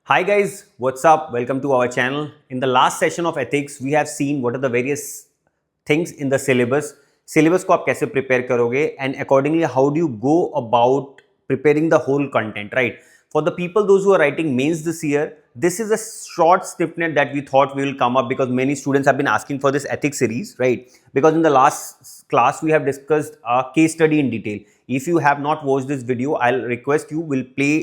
Hi guys, what's up? Welcome to our channel. In the last session of ethics, we have seen what are the various things in the syllabus. Syllabus को आप कैसे prepare करोगे and accordingly how do you go about preparing the whole content, right? For the people, those who are writing mains this year, this is a short snippet that we thought we will come up because many students have been asking for this ethics series, right? Because in the last class we have discussed a case study in detail. If you have not watched this video, I'll request you will play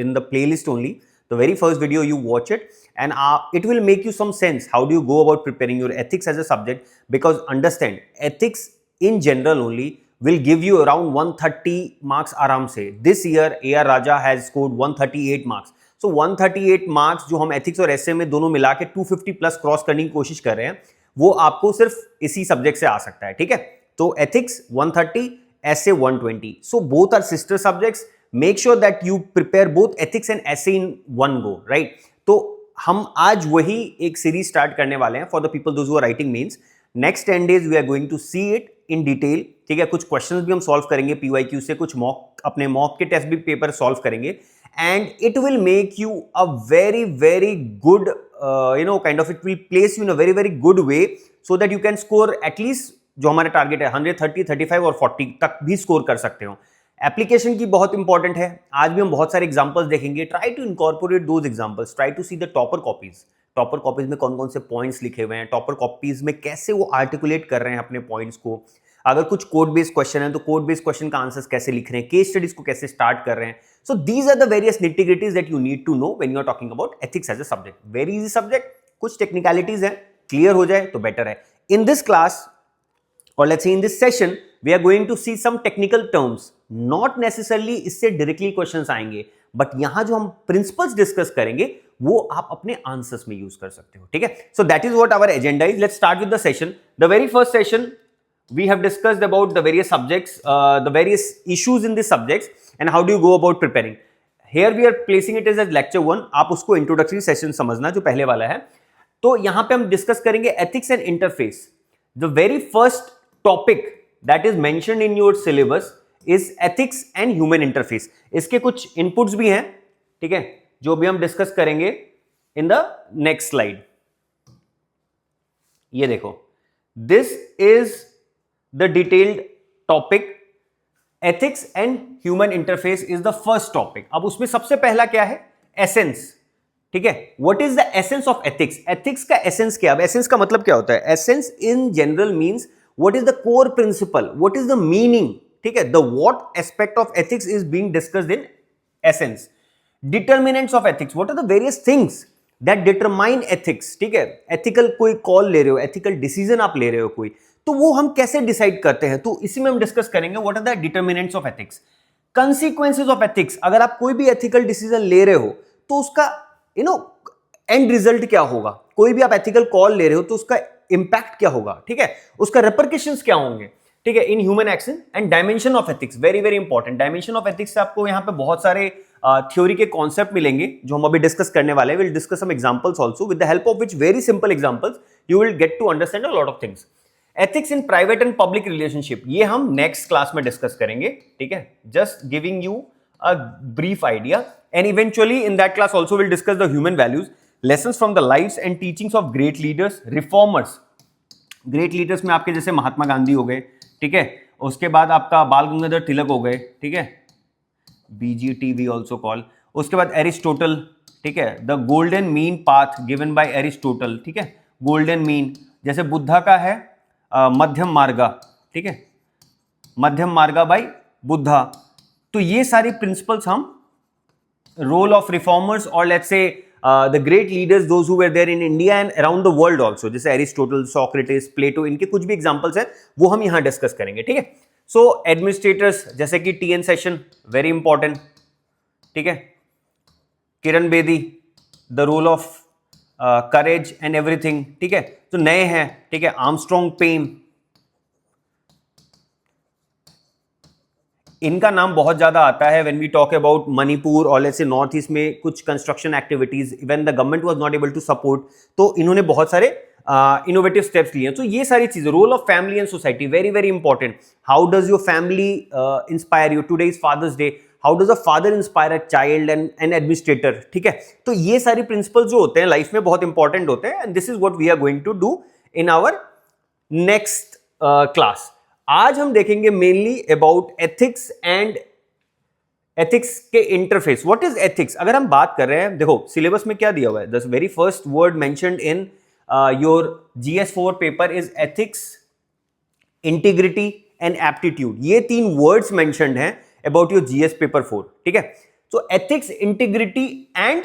in the playlist only. The very first video you watch it and it will make you some sense how do you go about preparing your ethics as a subject, because understand ethics in general only will give you around 130 marks आराम से. This year AR Raja has scored 138 marks. So 138 marks जो हम ethics और essay में दोनों मिला के 250 plus cross करने की कोशिश कर रहे हैं, वो आपको सिर्फ इसी सब्जेक्ट से आ सकता है. ठीक है, तो ethics 130, essay 120. So both are sister subjects. Make sure that you prepare both ethics and essay in one go, right? तो हम आज वही एक सीरीज स्टार्ट करने वाले हैं for the people those who are writing mains. Next 10 days we are going to see it in detail. ठीक है, कुछ क्वेश्चंस भी हम सॉल्व करेंगे PYQ से, कुछ मॉक अपने मॉक के टेस्ट भी पेपर सॉल्व करेंगे and it will make you a very very good kind of it will place you in a very very good way so that you can score at least जो हमारा target है 130, 35 और 40 तक भी score कर सकते हो. एप्लीकेशन की बहुत इंपॉर्टेंट है. आज भी हम बहुत सारे एग्जांपल्स देखेंगे. Try to incorporate those examples. Try to see the topper copies. Topper copies में कौन कौन से पॉइंट्स लिखे हुए हैं, टॉपर कॉपीज में कैसे वो आर्टिकुलेट कर रहे हैं अपने पॉइंट्स को. अगर कुछ कोड बेस्ड क्वेश्चन है तो कोड बेस्ड क्वेश्चन का आंसर्स कैसे लिख रहे हैं, केस स्टडीज को कैसे स्टार्ट कर रहे हैं. So these are the various nitty gritties that you need to know when you are talking about ethics as a subject. Very easy subject. कुछ टेक्निकलिटीज है, क्लियर हो जाए तो बेटर है. In this class or let's say in this session we are going to see some technical terms. Not necessarily इससे directly questions आएंगे, but यहाँ जो हम principles discuss करेंगे वो आप अपने answers में use कर सकते हो. ठीक है, so that is what our agenda is. Let's start with the session. The very first session we have discussed about the various subjects, the various issues in these subjects and how do you go about preparing. Here we are placing it as lecture 1. आप उसको introductory session समझना जो पहले वाला है. तो यहाँ पे हम discuss करेंगे ethics and interface. The very first topic that is mentioned in your syllabus is ethics and human interface. इसके कुछ inputs भी हैं, ठीक है, जो भी हम डिस्कस करेंगे in the next slide. ये देखो, this is the detailed topic. Ethics and human interface is the first topic. अब उसमें सबसे पहला क्या है? Essence. ठीक है, what is the essence of ethics? Ethics का essence क्या है? अब essence का मतलब क्या होता है? Essence in general means what is the core principle, what is the meaning. ठीक है, the what aspect of ethics is being discussed in essence. Determinants of ethics, what are the various things that determine ethics. ठीक है, ethical कोई call ले रहे हो, ethical decision आप ले रहे हो कोई, तो वो हम कैसे डिसाइड करते हैं, तो इसी में हम डिस्कस करेंगे what are the determinants of ethics. Consequences of ethics, अगर आप कोई भी ethical decision ले रहे हो तो उसका एंड रिजल्ट क्या होगा. कोई भी आप एथिकल कॉल ले रहे हो तो उसका इंपैक्ट क्या होगा. ठीक है, उसका रिपरकशंस क्या होंगे. ठीक है, in human action and dimension of ethics. Very very important. Dimension of ethics से आपको यहाँ पे बहुत सारे थ्योरी के कॉन्सेप्ट मिलेंगे जो हम अभी डिस्कस करने वाले हैं. Will discuss some examples also with the help of which very simple examples you will get to understand a lot of things. Ethics in private and public relationship, ये हम नेक्स्ट क्लास में discuss करेंगे. ठीक है, just giving you a brief idea, and eventually in that class also we'll discuss the human values, lessons from the lives and teachings of great leaders, reformers. great leaders में आपके जैसे महात्मा गांधी हो गए, ठीक है, उसके बाद आपका बाल गंगाधर तिलक हो गए, ठीक है, BGT we also call. उसके बाद एरिस्टोटल, ठीक है, the golden mean path given by Aristotle. ठीक है, गोल्डन मीन. जैसे बुद्धा का है मध्यम मार्गा, ठीक है, मध्यम मार्गा बाय बुद्धा. तो ये सारी प्रिंसिपल्स हम रोल ऑफ रिफॉर्मर्स और let's say the great leaders those who were there in India and around the world also, जैसे एरिस्टोटल, सोक्रेटिस, प्लेटो, इनके कुछ भी एग्जांपल्स हैं वो हम यहां डिस्कस करेंगे. ठीक है, सो एडमिनिस्ट्रेटर्स जैसे कि TN सेशन, वेरी इंपॉर्टेंट. ठीक है, Kiran Bedi, the role of courage and everything. ठीक है, तो नए हैं. ठीक है, आर्मस्ट्रॉन्ग पेन, इनका नाम बहुत ज्यादा आता है when we talk about Manipur और लेट्स से नॉर्थ ईस्ट में कुछ construction activities when the government was not able to support, तो इन्होंने बहुत सारे इनोवेटिव स्टेप्स लिए. तो ये सारी चीजें, role of family and society, very very important. How does your family inspire you. Today is Father's Day. How does a father inspire a child and an administrator, ठीक है। तो ये सारी प्रिंसिपल जो होते हैं लाइफ में बहुत इंपॉर्टेंट होते हैं, and this is what we are going to do in our next class. आज हम देखेंगे mainly about ethics and ethics के इंटरफेस। What is ethics? अगर हम बात कर रहे हैं, देखो सिलेबस में क्या दिया हुआ है, the very first word mentioned in your GS4 paper is ethics, integrity and aptitude. ये 3 वर्ड्स मेंशन्ड हैं अबाउट योर GS पेपर 4, ठीक है। तो एथिक्स, इंटीग्रिटी एंड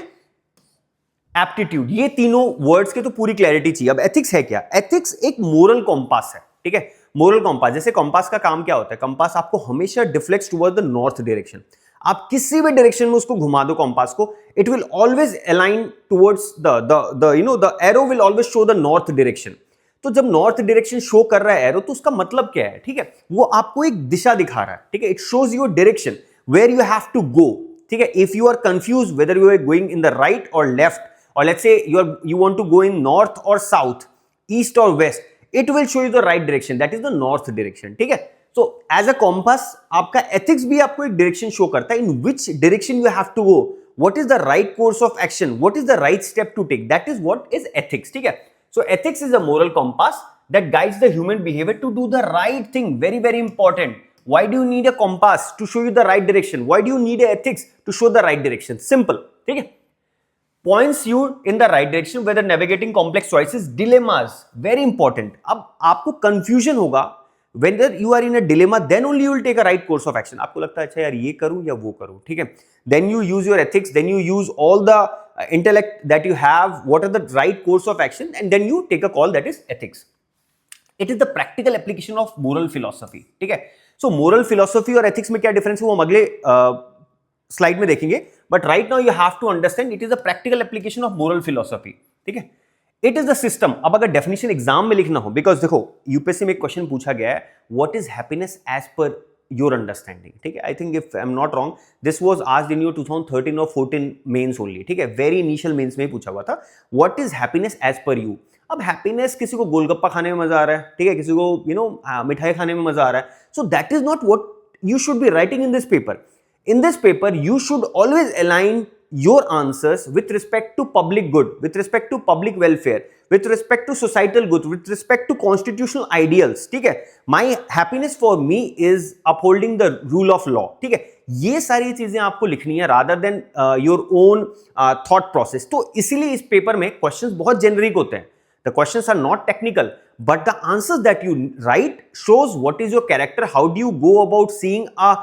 एप्टीट्यूड, ये तीनों वर्ड्स के तो पूरी क्लैरिटी चाहिए। अब एथिक्स है क्या? एथिक्स एक मोरल कॉम्पास है, ठीक है। मोरल कॉम्पास, जैसे कॉम्पास का काम क्या होता है? कॉम्पास आपको हमेशा deflects toward the north direction. आप किसी भी डायरेक्शन में उसको घुमा दो कॉम्पास को, it will always align towards the arrow will always show the north direction. तो जब नॉर्थ डायरेक्शन शो कर रहा है एरो, तो उसका मतलब क्या है, ठीक है? वो आपको एक दिशा दिखा रहा है, ठीक है। It shows your direction where you have to go, ठीक है। If you are confuse whether you are going in the right और left, or let's say you want to go in north or south, east or west, it will show you the right direction, that is the north direction, ठीक है। so as a compass आपका ethics भी आपको एक direction show करता है, in which direction you have to go, what is the right course of action, what is the right step to take, that is what is ethics, ठीक है। so ethics is a moral compass that guides the human behavior to do the right thing, very very important. Why do you need a compass? To show you the right direction. Why do you need a ethics? To show the right direction, simple, ठीक है। Points you in the right direction whether navigating complex choices, dilemmas, very important. अब आपको confusion होगा whether you are in a dilemma, then only you will take a right course of action. आपको लगता है अच्छा यार ये करूं या वो करूं, ठीक है। Then you use your ethics, then you use all the intellect that you have, what are the right course of action, and then you take a call, that is ethics. It is the practical application of moral philosophy, ठीक है। So moral philosophy और ethics में क्या difference है वो हम अगले slide में देखेंगे, but right now you have to understand it is a practical application of moral philosophy, ठीक है। It is the system. अब अगर डेफिनेशन एग्जाम में लिखना हो, बिकॉज देखो यूपीएससी में एक क्वेश्चन पूछा गया है, what is happiness as per your understanding, ठीक है। I think if I am not wrong this was asked in your 2013 और 14 मेंस ओनली, ठीक है। वेरी इनिशियल मेंस में ही पूछा हुआ था, what is happiness as per you. अब हैप्पीनेस किसी को गोलगप्पा खाने में मजा आ रहा है, ठीक है, किसी को मिठाई खाने में मजा आ रहा है, so that is not what you should be writing in this paper. In this paper, you should always align your answers with respect to public good, with respect to public welfare, with respect to societal good, with respect to constitutional ideals. ठीक है, my happiness for me is upholding the rule of law. ठीक है, ये सारी चीजें आपको लिखनी है rather than your own thought process. तो इसीलिए इस पेपर में क्वेश्चंस बहुत जेनरिक होते हैं. The questions are not technical, but the answers that you write shows what is your character. How do you go about seeing a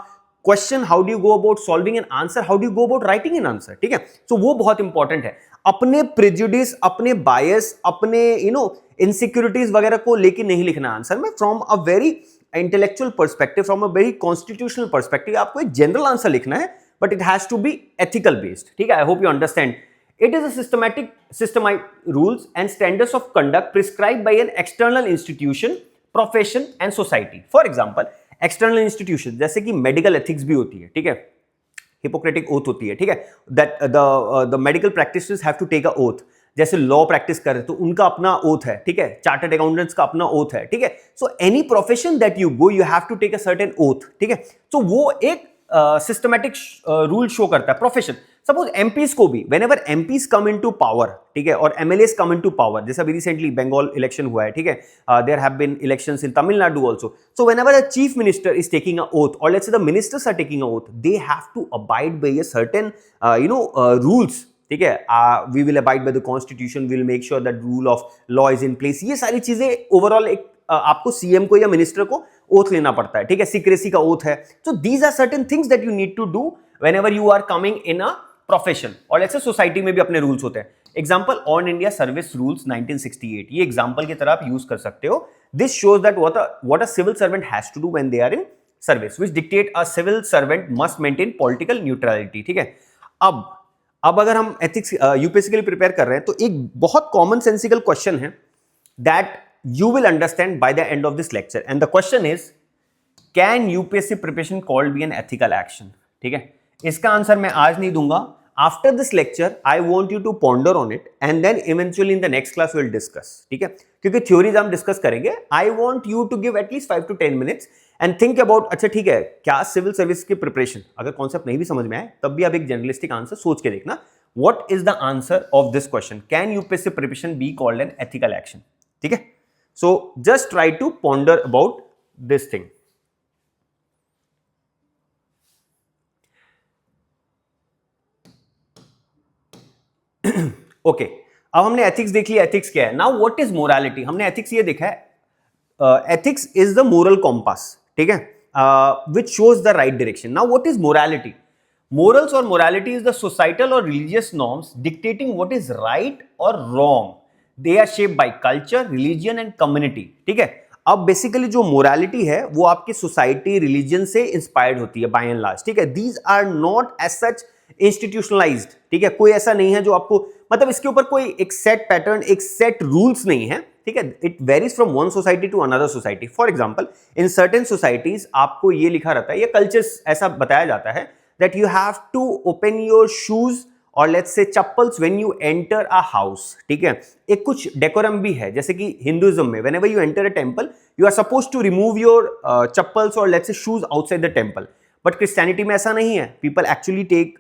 question, how do you go about solving an answer, how do you go about writing an answer. ठीक है, सो वो बहुत important है. अपने prejudice, अपने बायस, अपने insecurities वगैरह को लेके नहीं लिखना आंसर में. From a very intellectual perspective, from a very constitutional perspective आपको एक जनरल आंसर लिखना है, but it has to be ethical based. ठीक है, I hope you understand. It is a systematic rules and standards of conduct prescribed by an external institution, profession and society. For example, external institution जैसे कि medical ethics भी होती है. ठीक है, Hippocratic oath होती है. ठीक है, that the medical practitioners have to take a oath. जैसे लॉ प्रैक्टिस कर रहे तो उनका अपना ओथ है. ठीक है, चार्टर्ड अकाउंटेंट्स का अपना ओथ है. ठीक है, so any profession that you go, you have to take a certain oath. ठीक है, सो वो एक सिस्टमैटिक रूल शो करता है. प्रोफेशन, सपोज एमपीज को भी, whenever MPs come into power, ठीक है, और एमएलएस कम इनटू पावर, जैसा अभी रिसेंटली बंगाल इलेक्शन हुआ है. ठीक है, there have been elections in Tamil Nadu also. So whenever a chief minister is taking a oath, और let's say the ministers are taking a oath, they have to abide by a certain rules. ठीक है, we will abide by the constitution, we will make sure that rule of law is in place. ये सारी चीजें overall एक आपको CM को या minister को ओथ लेना पड़ता है. ठीक है, सीक्रेसी का ओथ है. So these are certain things that you need to do whenever you are coming in a profession. और लेट्स से सोसाइटी में भी अपने रूल्स होते हैं. Example, on India service rules 1968, ये एग्जांपल की तरह आप यूज कर सकते हो. This shows that what a civil servant has to do when they are in service, which dictate a civil servant must maintain political neutrality. ठीक है, अब अगर हम एथिक्स यूपीएससी के लिए प्रिपेयर कर रहे हैं, तो एक बहुत कॉमन सेंसिकल क्वेश्चन है that you will understand by the end of this lecture, and the question is, can UPSC preparation called be an ethical action? ठीक है, इसका आंसर मैं आज नहीं दूंगा. After this lecture, I want you to ponder on it, and then eventually in the next class we'll discuss. ठीक है, क्योंकि theories हम discuss करेंगे. I want you to give at least 5 to 10 minutes and think about, अच्छा ठीक है, क्या civil service की प्रिपरेशन, अगर कॉन्सेप्ट नहीं भी समझ में आए तब भी आप एक जनरलिस्टिक आंसर सोच के देखना, what is the answer of this question, can UPSC preparation be called an ethical action? ठीक है, so just try to ponder about this thing. Okay, अब हमने एथिक्स देख लिया, एथिक्स क्या है. Now what is morality? हमने एथिक्स ये देखा है, ethics is the moral compass, ठीक है, which shows the right direction. Now what is morality? Morals or morality is the societal or religious norms dictating what is right or wrong. They are shaped by culture, religion and community. ठीक है, अब basically जो morality है वो आपकी society, religion से inspired होती है बाय एंड लार्ज. ठीक है, these are not as such institutionalised. ठीक है, कोई ऐसा नहीं है जो आपको, मतलब इसके ऊपर कोई एक सेट पैटर्न, एक सेट रूल्स नहीं है. ठीक है, it varies from one society to another society. For example, in certain societies आपको ये लिखा रहता है, ये कल्चर्स ऐसा बताया जाता है that you have to open your shoes or let's say chappals when you enter a house. ठीक है, एक कुछ डेकोरम भी है, जैसे कि हिंदुइज्म में whenever you enter a temple you are supposed to remove your chappals or let's say shoes outside the temple. But Christianity में ऐसा नहीं है, people actually take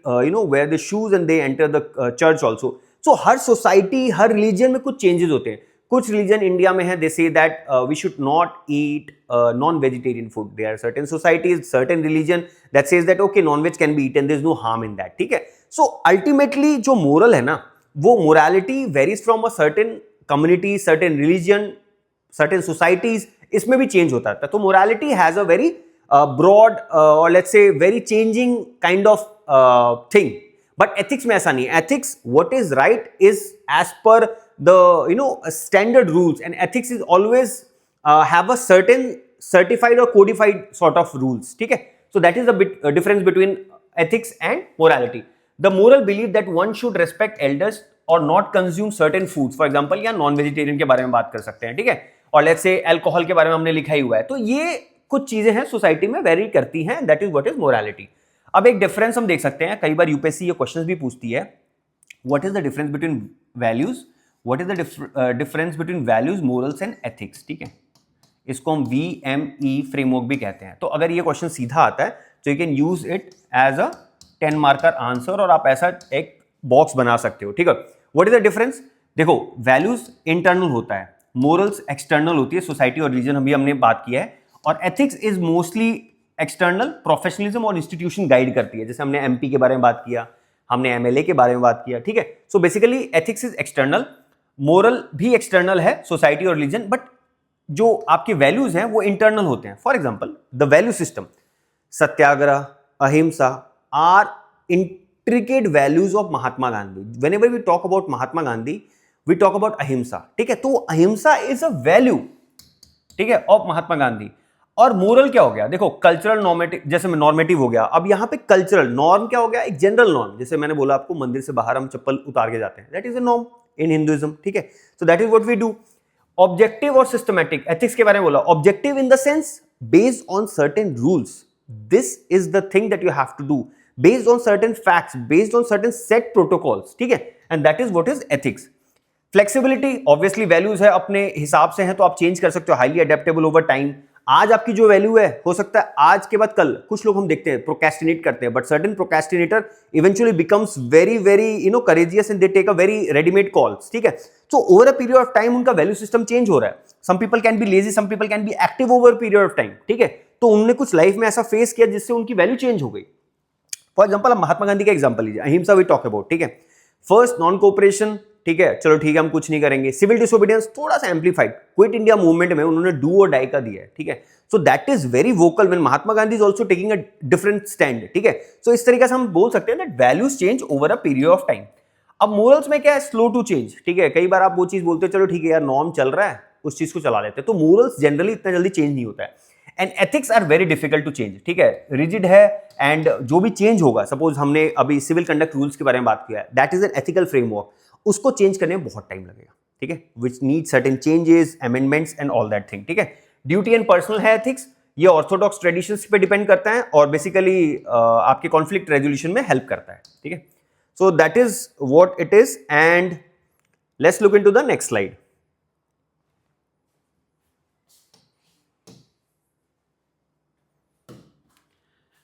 wear the shoes and they enter the church also. So her society, her religion में कुछ changes होते हैं. कुछ religion India में है, they say that we should not eat non vegetarian food. There are certain societies, certain religion that says that okay non veg can be eaten, there is no harm in that. ठीक है, so ultimately जो moral है ना, वो morality varies from a certain community, certain religion, certain societies, इसमें भी change होता है. तो morality has a very broad और let's say very changing kind of thing. But ethics में ऐसा नहीं है. Ethics, what is right is as per the standard rules, and ethics is always have a certain certified or codified sort of rules. ठीक है, so that is the difference between ethics and morality. The moral belief that one should respect elders or not consume certain foods, for example, या non vegetarian के बारे में बात कर सकते हैं. ठीक है, और लेट्स से अल्कोहल के बारे में हमने लिखा ही हुआ है. तो ये कुछ चीजें हैं सोसाइटी में वेरी करती हैं, that is what is morality. अब एक डिफरेंस हम देख सकते हैं, कई बार यूपीएससी ये क्वेश्चंस भी पूछती है, what is the difference between values, What is the difference between values, morals and ethics? ठीक है, इसको हम VME फ्रेमवर्क भी कहते हैं. तो अगर ये क्वेश्चन सीधा आता है तो you can use it as a 10 marker answer, और आप ऐसा एक बॉक्स बना सकते हो. ठीक है, व्हाट इज द डिफरेंस? देखो, वैल्यूज इंटरनल होता है, मोरल्स एक्सटर्नल होती है, सोसाइटी और रिलीजन अभी हमने बात किया है, और ethics is mostly external, professionalism और इंस्टीट्यूशन गाइड करती है. जैसे हमने एमपी के बारे में बात किया, हमने एमएलए के बारे में बात किया. ठीक है, so basically ethics is external, moral भी एक्सटर्नल है, सोसाइटी और रिलीजन, बट जो आपके वैल्यूज हैं वो इंटरनल होते हैं. For example, the value system, satyagraha, ahimsa are intricate values of Mahatma Gandhi. Whenever we talk about Mahatma Gandhi we talk about ahimsa. ठीक है, तो अहिंसा इज अ वैल्यू, ठीक है, ऑफ महात्मा गांधी. और मोरल क्या हो गया? देखो, कल्चरल नॉर्मेटिव, जैसे नॉर्मेटिव हो गया. अब यहां पे कल्चरल नॉर्म क्या हो गया? एक जनरल नॉर्म. जैसे मैंने बोला आपको, मंदिर से बाहर हम चप्पल उतार के जाते हैं, that is a norm in Hinduism. ठीक है, so that is what we do. Objective और सिस्टमैटिक, एथिक्स के बारे में बोला. Objective in the sense based on certain rules, this is the thing that you have to do based on certain facts, based on certain set protocols. ठीक है, and that is what is ethics. Flexibility, obviously values है, अपने हिसाब से है तो आप change कर सकते हो, हाईली अडेप्टेबल ओवर टाइम. आज आपकी जो वैल्यू है, हो सकता है आज के बाद कल, कुछ लोग हम देखते हैं प्रोक्रेस्टिनेट करते हैं, but certain procrastinator eventually becomes very very courageous and they take a very readymade calls. ठीक है, so over a period of time उनका वैल्यू सिस्टम चेंज हो रहा है. Some people can be lazy, some people can be active over period of time. ठीक है, तो उन्होंने कुछ लाइफ में ऐसा फेस किया जिससे उनकी वैल्यू चेंज हो गई. फॉर एग्जाम्पल, आप महात्मा गांधी का एग्जाम्पल लीजिए, अहिंसा वी टॉक अबाउट. ठीक है, फर्स्ट नॉन कोऑपरेशन, ठीक है, चलो ठीक है, हम कुछ नहीं करेंगे. सिविल डिसोबीडियंस थोड़ा सा एम्पलीफाइड, क्विट इंडिया मूवमेंट में उन्होंने डू और डाई का दिया है. ठीक है, so that is very vocal when Mahatma Gandhi is also taking a different stand. ठीक है, सो इस तरीके से हम बोल सकते हैं that values change over a period of time. अब मोरल्स में क्या है? Slow to change. ठीक है, कई बार आप वो चीज बोलते हो, चलो ठीक है यार, नॉर्म चल रहा है, उस चीज को चला लेते हैं. तो मोरल्स जनरली इतना जल्दी चेंज नहीं होता है. And ethics are very difficult to change. ठीक है, रिजिड है, एंड जो भी चेंज होगा, सपोज हमने अभी सिविल कंडक्ट रूल्स के बारे में बात किया है, that is an ethical framework, उसको चेंज करने में बहुत टाइम लगेगा. ठीक है, which need certain changes, amendments and all that thing. ठीक है, ड्यूटी एंड पर्सनल है एथिक्स, ये ऑर्थोडॉक्स ट्रेडिशंस पे डिपेंड करता है, और बेसिकली आपके कॉन्फ्लिक्ट रेजोल्यूशन में हेल्प करता है. ठीक है, so that is what it is, and let's look into the next slide.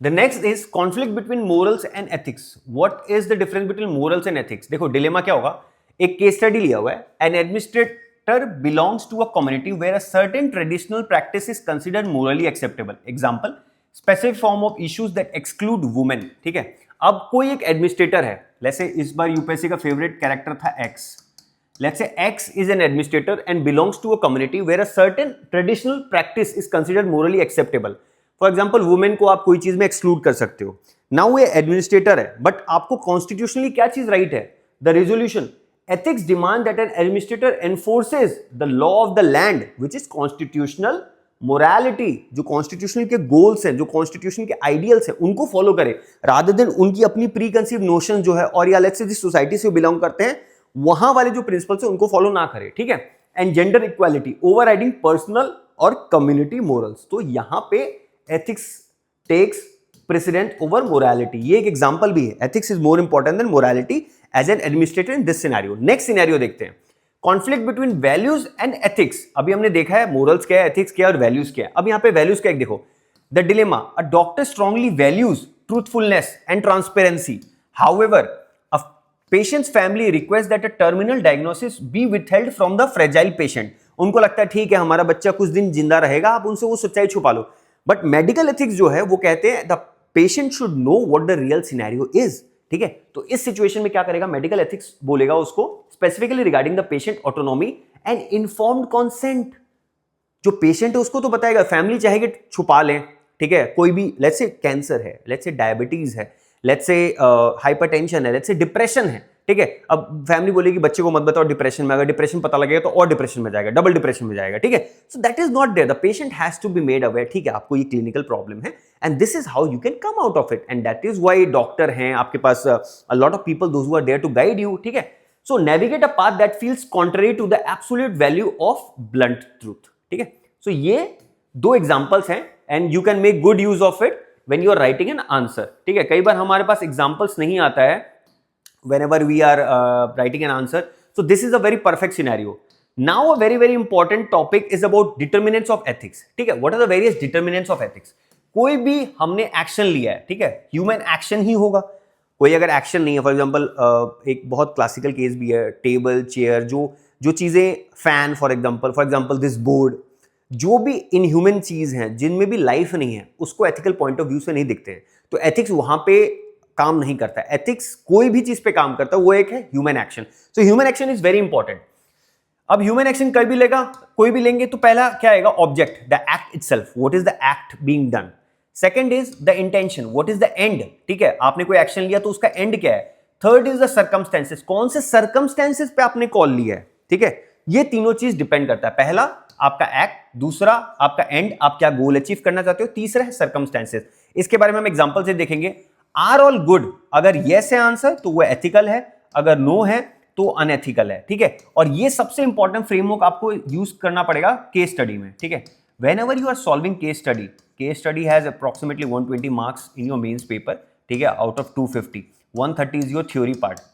The next is conflict between morals and ethics. What is the difference between morals and ethics? देखो dilemma क्या होगा, एक case study लिया हुआ है. An administrator belongs to a community where a certain traditional practice is considered morally acceptable. Example, specific form of issues that exclude women. ठीक है, अब कोई एक एडमिनिस्ट्रेटर है, जैसे इस बार यूपीएससी का फेवरेट कैरेक्टर था x. Let's say X is an administrator and belongs to a community where a certain traditional practice is considered morally acceptable. For example, women को आप कोई चीज में exclude कर सकते हो. Now ये administrator है, but आपको constitutionally क्या चीज right है? The resolution. Ethics demand that an administrator enforces the law of the land, which is constitutional morality. जो constitutional के goals हैं, जो constitution के ideals हैं, उनको follow करे, rather than उनकी अपनी preconceived notion जो है, और या let's say जिस society से belong करते हैं वहां वाले जो प्रिंसिपल्स है उनको फॉलो ना करे. ठीक है. And gender equality overriding personal और कम्युनिटी मोरल्स. तो यहां पे ethics takes president over morality. ये एक एग्जांपल भी है. Ethics is more important than morality as an administrator in this scenario. Next scenario देखते हैं, conflict between values and ethics. अभी हमने देखा है मोरल्स क्या है, एथिक्स क्या है और वैल्यूज क्या है. अब यहां पे वैल्यूज क्या है देखो. The dilemma, a doctor strongly values truthfulness and transparency. However Patient's family requests that a terminal diagnosis be withheld from the fragile patient. उनको लगता है ठीक है हमारा बच्चा कुछ दिन जिंदा रहेगा, आप उनसे वो सच्चाई छुपा लो. बट मेडिकल एथिक्स जो है वो कहते हैं the patient should know what the real scenario is. ठीक है, तो इस सिचुएशन में क्या करेगा, मेडिकल एथिक्स बोलेगा उसको specifically regarding the patient autonomy and informed consent. जो पेशेंट है उसको तो बताएगा, फैमिली चाहेगी छुपा लें. ठीक है, कोई भी लेट्स से कैंसर है, लेट्स से डायबिटीज है, लेट्स से हाइपरटेंशन है, लेट्स से डिप्रेशन है. ठीक है, अब फैमिली बोलेगी बच्चे को मत बताओ डिप्रेशन में, अगर डिप्रेशन पता लगेगा तो और डिप्रेशन में जाएगा, डबल डिप्रेशन में जाएगा. ठीक है, so that is not there. The patient has to be made aware. ठीक है, आपको ये क्लिनिकल प्रॉब्लम है and this is how you can come out of it. And that is why doctor हैं आपके पास, a lot of people those who are there to guide you. ठीक है, so navigate a path that feels contrary to the absolute value of blunt truth. ठीक है, so ये दो examples हैं and you can make good use of it when you are writing an answer. ठीक है, कई बार हमारे पास एग्जांपल्स नहीं आता है whenever we are writing an answer. So this is a very perfect scenario. Now a very important topic is about determinants of ethics. ठीक है, what are the various determinants of ethics? कोई भी हमने action लिया है, ठीक है, human action ही होगा. कोई अगर एक्शन नहीं है, फॉर एग्जाम्पल एक बहुत क्लासिकल केस भी है, टेबल चेयर, जो चीजें, fan for example this board, जो भी इनह्यूमन चीज हैं जिनमें भी लाइफ नहीं है उसको एथिकल पॉइंट ऑफ व्यू से नहीं दिखते हैं. तो एथिक्स वहां पे काम नहीं करता है. एथिक्स कोई भी चीज पे काम करता है, वो एक है human action. So human action is very important. अब ह्यूमन एक्शन कोई भी लेगा, कोई भी लेंगे तो पहला क्या आएगा, object, the act itself, what is the act being done. Second is the intention, what is the end. ठीक है, आपने कोई एक्शन लिया तो उसका एंड क्या है. थर्ड इज द सर्कमस्टेंसेस, कौन से सर्कमस्टेंसेस पे आपने कॉल लिया है. ठीक है, ये तीनों चीज डिपेंड करता है. पहला आपका एक्ट, दूसरा आपका एंड, आप क्या गोल अचीव करना चाहते हो, तीसरा है सर्कमस्टेंसेस. इसके बारे में हम एग्जांपल से देखेंगे. आर ऑल गुड, अगर यस है आंसर तो वो एथिकल है, अगर नो है तो अनएथिकल है. ठीक है, और ये सबसे इंपॉर्टेंट फ्रेमवर्क आपको यूज करना पड़ेगा केस स्टडी में. ठीक है, whenever you are solving case study has approximately 120 marks in your mains paper. ठीक है, out of 250, 130 is your theory part.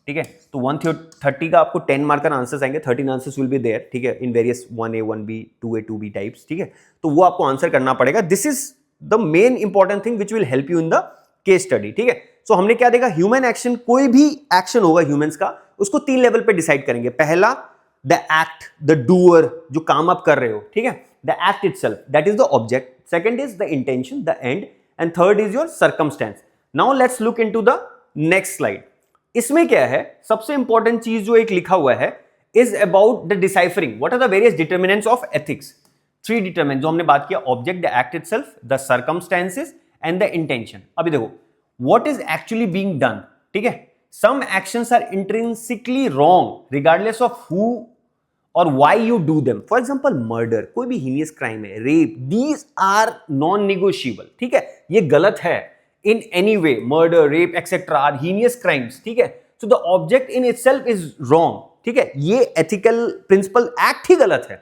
ठीक है, तो 130 का आपको 10 मार्क का आंसर्स आएंगे, 13 आंसर्स विल बी देयर. ठीक है, in various 1A 1B 2A 2B types. ठीक है, तो वो आपको आंसर करना पड़ेगा. This is the main important thing which will help you in the case study. ठीक है, सो हमने क्या देखा, ह्यूमन एक्शन, कोई भी एक्शन होगा ह्यूमंस का, उसको 3 लेवल पे डिसाइड करेंगे. पहला द एक्ट, द डूअर, जो काम आप कर रहे हो. ठीक है, the act itself, that is the object. Second is the intention, the end, and third is your circumstance. Now let's look into the next slide. इसमें क्या है, सबसे इंपॉर्टेंट चीज जो एक लिखा हुआ है is about the deciphering what are the various determinants of ethics. 3 determinant जो हमने बात किया, object, the act itself, the circumstances and the intention. अभी देखो what is actually being done. ठीक है, some actions are intrinsically wrong regardless of who और why you do them. For example murder, कोई भी हीनियस क्राइम है, rape, these are non negotiable. ठीक है, ये गलत है in any way. Murder, rape, etc. are heinous crimes. ठीक है, so the object in itself is wrong. ठीक है, ये ethical principle act ही गलत है.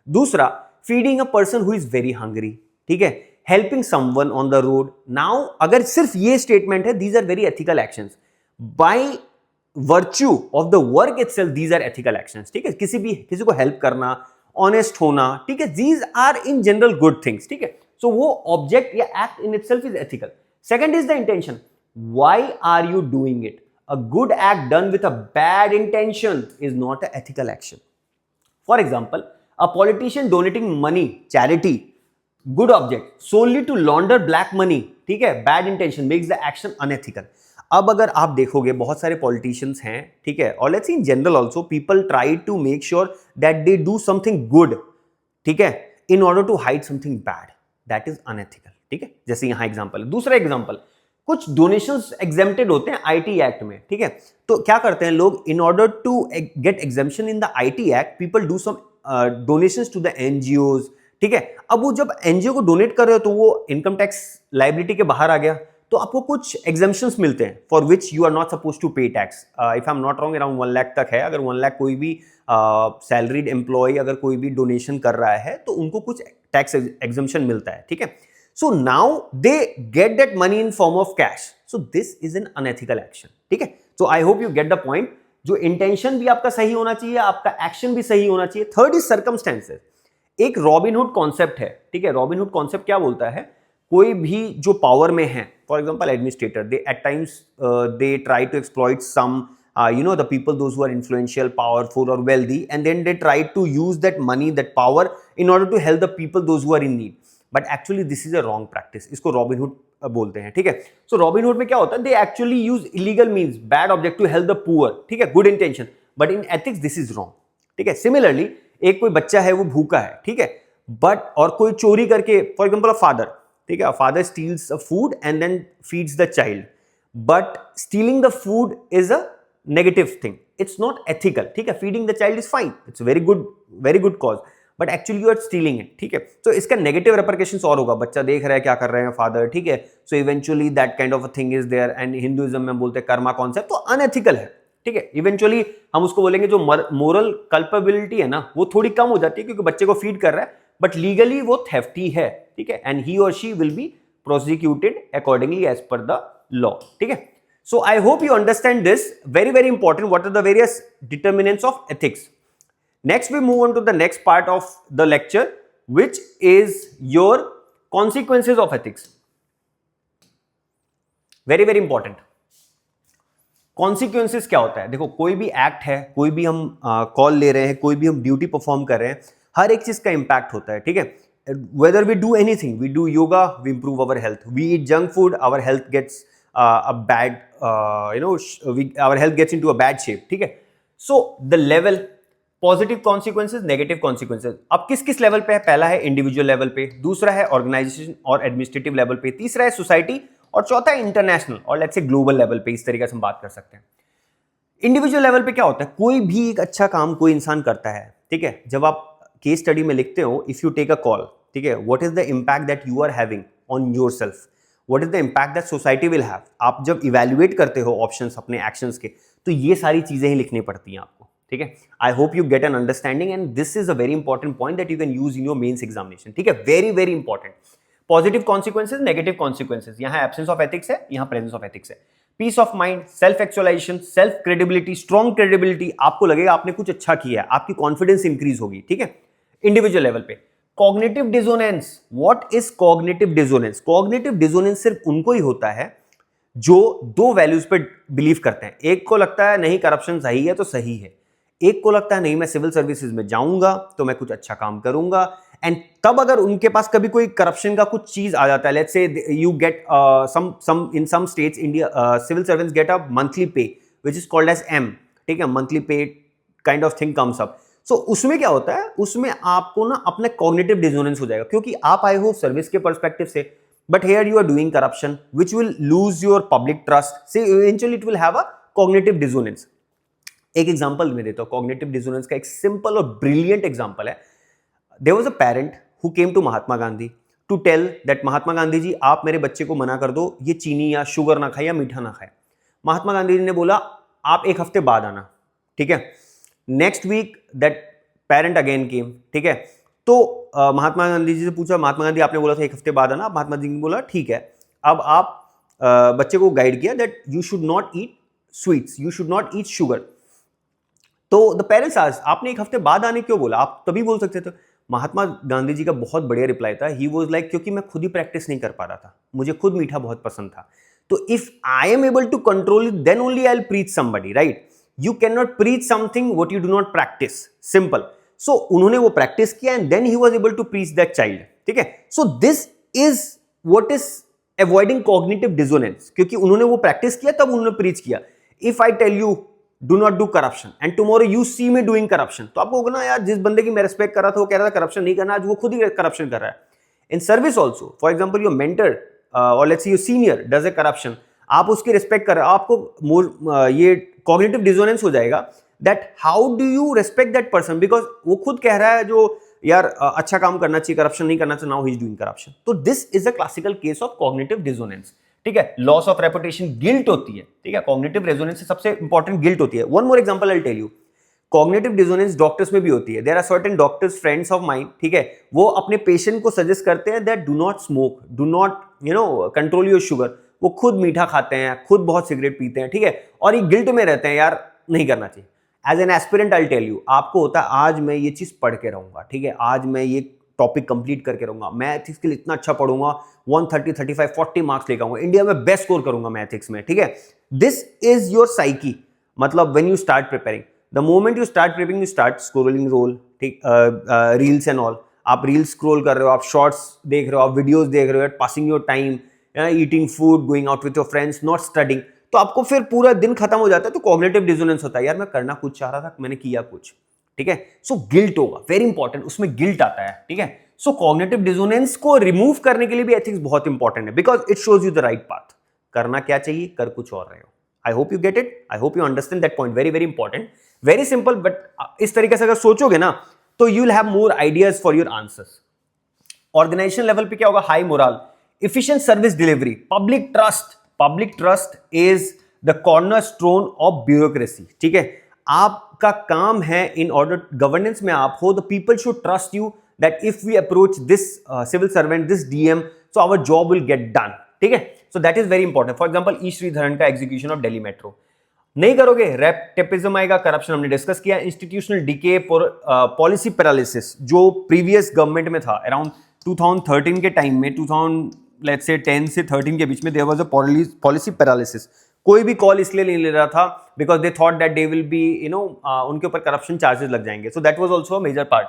दूसरा, feeding a person who is very hungry. ठीक है, helping someone on the road. Now अगर सिर्फ ये statement है, these are very ethical actions. By virtue of the work itself, these are ethical actions. ठीक है, किसी को help करना, honest होना. ठीक है, these are in general good things. ठीक है, so वो object या act in itself is ethical. Second is the intention. Why are you doing it? A good act done with a bad intention is not an ethical action. For example, a politician donating money, charity, good object solely to launder black money, ठीक है, bad intention makes the action unethical. अब अगर आप देखोगे बहुत सारे politicians हैं, ठीक है, और let's see in general also people try to make sure that they do something good, ठीक है, in order to hide something bad, that is unethical, ठीक है. जैसे यहां एग्जांपल, दूसरा एग्जांपल, कुछ डोनेशंस एग्जेम्प्टेड होते हैं आईटी एक्ट में, ठीक है. तो क्या करते हैं लोग, in order to get exemption in the IT act, people do some donations to the NGOs, ठीक है. अब वो जब एनजीओ को डोनेट कर रहे हो तो वो इनकम टैक्स लाइबिलिटी के बाहर आ गया, तो आपको कुछ एग्जेम्पशंस मिलते हैं for which you are not suppose to pay tax. If I am not wrong around 1 lakh तक है. अगर 1 लाख कोई भी सैलरीड एम्प्लॉय अगर कोई भी डोनेशन कर रहा है तो उनको कुछ टैक्स एग्जेम्पशन मिलता है, ठीक है. So now they get that money in form of cash. So this is an unethical action. ठीक है. So I hope you get the point. जो intention भी आपका सही होना चाहिए, आपका action भी सही होना चाहिए. Third is circumstances. एक रॉबिनहुड कॉन्सेप्ट है, ठीक है. रॉबिनहुड कॉन्सेप्ट क्या बोलता है, कोई भी जो पावर में है, for example administrator, they at times they try to exploit some the people, those who are influential, powerful or wealthy, and then they try to use that money, that power in order to help the people, those who are in need. But actually this is a wrong practice. इसको Robin Hood बोलते हैं, ठीक है. सो Robin Hood में क्या होता है, they actually use illegal means, bad object to help the poor, ठीक है, good intention, but in ethics this is wrong, ठीक है. सिमिलरली एक कोई बच्चा है वो भूखा है, ठीक है, बट और कोई चोरी करके, फॉर एग्जाम्पल अ फादर, ठीक है, father steals a food and then feeds the child, but stealing the food is a negative thing, it's not ethical, ठीक है. Feeding the child is fine, it's very good cause, but actually you are stealing it, ठीक है. तो इसका negative रेपरकेशंस और होगा, बच्चा देख रहा है क्या कर रहे हैं फादर, ठीक है. So eventually that kind of a thing is there, and Hinduism में बोलते हैं कर्मा कॉन्सेप्ट, तो अनएथिकल है, ठीक है. इवेंचुअली हम उसको बोलेंगे जो मोरल कल्पेबिलिटी है ना, वो थोड़ी कम हो जाती है क्योंकि बच्चे को फीड कर रहा है, बट लीगली वो थेफ्टी है, ठीक है, एंड ही और she will be prosecuted accordingly as per the law, ठीक है. So I hope you understand this. Very very important, what are the various determinants of ethics. Next, we move on to the next part of the lecture, which is your consequences of ethics. Very very important. Consequences क्या होता है? देखो, कोई भी act है, कोई भी हम कॉल ले रहे हैं, कोई भी हम ड्यूटी परफॉर्म कर रहे हैं, हर एक चीज का इंपैक्ट होता है, ठीक है. Whether we do anything, we do yoga, we improve our health. We eat junk food, our health gets a bad, our health gets into a bad shape, ठीक है. So the level, positive consequences, negative consequences. अब किस किस level पे है? पहला है individual level पे, दूसरा है ऑर्गेनाइजेशन और एडमिनिस्ट्रेटिव लेवल पे, तीसरा है सोसाइटी, और चौथा है इंटरनेशनल और लेट्स से ग्लोबल लेवल पे. इस तरीके से हम बात कर सकते हैं. इंडिविजुअल लेवल पे क्या होता है, कोई भी एक अच्छा काम कोई इंसान करता है, ठीक है. जब आप केस स्टडी में लिखते हो, if you take a call, ठीक है, what is the impact that you are having on yourself, what is the impact that society will have. आप जब इवैल्यूएट करते हो ऑप्शंस अपने एक्शंस के, तो ये सारी चीजें ही लिखनी पड़ती हैं आपको, ठीक है. I hope you get an understanding, and this is a very important point that you can use in your mains examination, ठीक है. Very very important. Positive consequences, negative consequences. यहां एब्सेंस ऑफ एथिक्स है, यहां presence of ethics है. Peace of mind, self actualization, self credibility, strong credibility. आपको लगेगा आपने कुछ अच्छा किया है, आपकी कॉन्फिडेंस इंक्रीज होगी, ठीक है, इंडिविजुअल लेवल पे. Cognitive dissonance. What is cognitive dissonance? Cognitive dissonance सिर्फ उनको ही होता है जो दो वैल्यूज पे बिलीव करते हैं. एक को लगता है नहीं करप्शन सही है तो सही है, एक को लगता है नहीं मैं सिविल सर्विसेज में जाऊंगा तो मैं कुछ अच्छा काम करूंगा. एंड तब अगर उनके पास कभी कोई करप्शन का कुछ चीज आ जाता है, let's say you get some in some states India civil servants get a monthly pay which is called as M, ठीक है, monthly pay kind of thing comes up. So उसमें क्या होता है, उसमें आपको ना अपना कॉग्निटिव डिसोनेंस हो जाएगा, क्योंकि आप आए हो सर्विस के पर्सपेक्टिव से, but here you are doing corruption which will lose your public trust. See, eventually it will have a cognitive dissonance. एक एग्जांपल मैं देता हूं कॉग्निटिव डिसोनेंस का. एक सिंपल और ब्रिलियंट एग्जांपल है. There was a parent who came to Mahatma Gandhi to tell that Mahatma Gandhi ji आप मेरे बच्चे को मना कर दो, ये चीनी या शुगर ना खाए या मीठा ना खाए. महात्मा गांधी जी ने बोला आप एक हफ्ते बाद आना, ठीक है. Next week that parent again came, ठीक है. तो महात्मा गांधी जी से पूछा, महात्मा गांधी आपने बोला था एक हफ्ते बाद आना. महात्मा जी ने बोला ठीक है. अब आप बच्चे को गाइड किया that you should not eat sweets, you should not eat sugar. तो द पेरेंट्स आस्क्ड आपने एक हफ्ते बाद आने क्यों बोला, आप तभी बोल सकते थे. महात्मा गांधी जी का बहुत बढ़िया रिप्लाई था, ही वाज लाइक क्योंकि मैं खुद ही प्रैक्टिस नहीं कर पा रहा था, मुझे खुद मीठा बहुत पसंद था, तो if I am able to control it then only I will preach somebody, right? You can not preach something what you do not practice, simple. So उन्होंने वो प्रैक्टिस किया and then he was able to preach that child, ठीक है? So this is what is avoiding cognitive dissonance, क्योंकि उन्होंने वो practice किया तब उन्होंने प्रीच किया। If I tell you do not do corruption and tomorrow you see me doing corruption, तो आपको होगा ना यार, जिस बंदे की मैं रिस्पेक्ट कर रहा था वो कह रहा था करप्शन नहीं करना, आज वो खुद ही करप्शन कर रहा है। In service also, for example your mentor और let's say your senior does a corruption, आप उसकी रिस्पेक्ट कर रहे हो, आपको ये कॉग्निटिव डिसोनेंस हो जाएगा that how do you respect that person, because वो खुद कह रहा है जो यार अच्छा काम करना चाहिए, करप्शन नहीं करना चाहिए, now he is doing corruption. तो this is a classical case of cognitive dissonance, ठीक है? लॉस ऑफ रेपुटेशन, गिल्ट होती है, ठीक है? कॉग्निटिव रेजोनेंस से सबसे इंपॉर्टेंट गिल्ट होती है। One more example I will tell you, cognitive dissonance doctors में भी होती है। There are certain doctors friends of mind, ठीक है? वो अपने पेशेंट को सजेस्ट करते हैं that do not smoke, do not control your sugar, वो खुद मीठा खाते हैं, खुद बहुत सिगरेट पीते हैं, ठीक है? और ये गिल्ट में रहते हैं यार नहीं करना चाहिए। As an aspirant I tell you, आपको होता है आज मैं ये चीज पढ़ के रहूंगा, ठीक है? आज मैं ये टॉपिक कंप्लीट करके रहूंगा, मैं एथिक्स के लिए इतना अच्छा पढ़ूंगा, 130, 35, 40 मार्क्स लेकर आऊंगा, इंडिया में बेस्ट स्कोर करूंगा मैं एथिक्स में, ठीक है? दिस इज योर साइकी, मतलब when you start preparing, the moment you start preparing you start scrolling roll, ठीक, रील्स एंड ऑल, आप रील्स स्क्रोल कर रहे हो, आप शॉर्ट्स देख रहे हो, आप वीडियोस देख रहे हो, passing your time, eating food, going out with your friends, not studying, तो आपको फिर पूरा दिन खत्म हो जाता है। तो कॉग्निटिव डिसोनेंस होता है, यार मैं करना कुछ चाह रहा था, मैंने किया कुछ, ठीक है? सो गिल्ट होगा, वेरी इंपॉर्टेंट, उसमें गिल्ट आता है, ठीक है? सो कॉग्निटिव डिसोनेंस को रिमूव करने के लिए भी एथिक्स बहुत इंपॉर्टेंट है, because it shows you the right path. करना क्या चाहिए, कर कुछ और रहे हो। आई hope you get it, I hope you understand that point, very very important, very simple, but इस तरीके से अगर सोचोगे ना तो you will have more ideas for your answers. Organization level पे क्या होगा, high moral, efficient service delivery, public trust, public trust is the cornerstone of bureaucracy, ठीक है? आपका काम है, इन ऑर्डर गवर्नेंस में आप हो, the people should trust you that if we approach this civil servant, this DM, so our job will get done, ठीक है? So that is very important. For example E Sreedharan का execution of Delhi metro, नहीं करोगे रेप्टेपिज्म आएगा, corruption हमने discuss किया, institutional DK, policy paralysis जो previous government में था अराउंड 2013 के टाइम में, 2010 से 13 के बीच में there was a policy paralysis. कोई भी कॉल इसलिए नहीं ले रहा था because they thought that they will be उनके ऊपर करप्शन चार्जेस लग जाएंगे। So that was also a major part.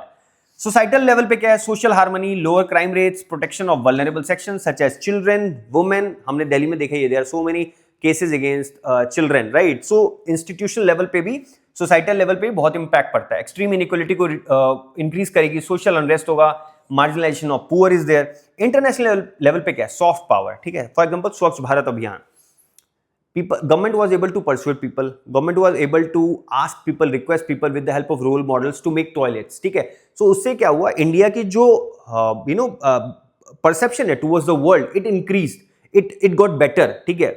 Societal level पे क्या है, social harmony, lower crime rates, protection of vulnerable section such as children, women, हमने दिल्ली में देखा, there are so many cases against children, right? So institutional level पे भी, societal level पे भी बहुत इंपैक्ट पड़ता है। एक्सट्रीम इनइक्वालिटी को इंक्रीज करेगी, सोशल अनरेस्ट होगा, marginalization of poor is there. International level पे क्या है, सॉफ्ट पावर, ठीक है? फॉर एग्जांपल स्वच्छ भारत अभियान, government was able to persuade people, government was able to ask people, request people with the help of role models to make toilets, ठीक है? So उससे क्या हुआ, इंडिया की जो perception है towards the world, it increased, it got better, ठीक है?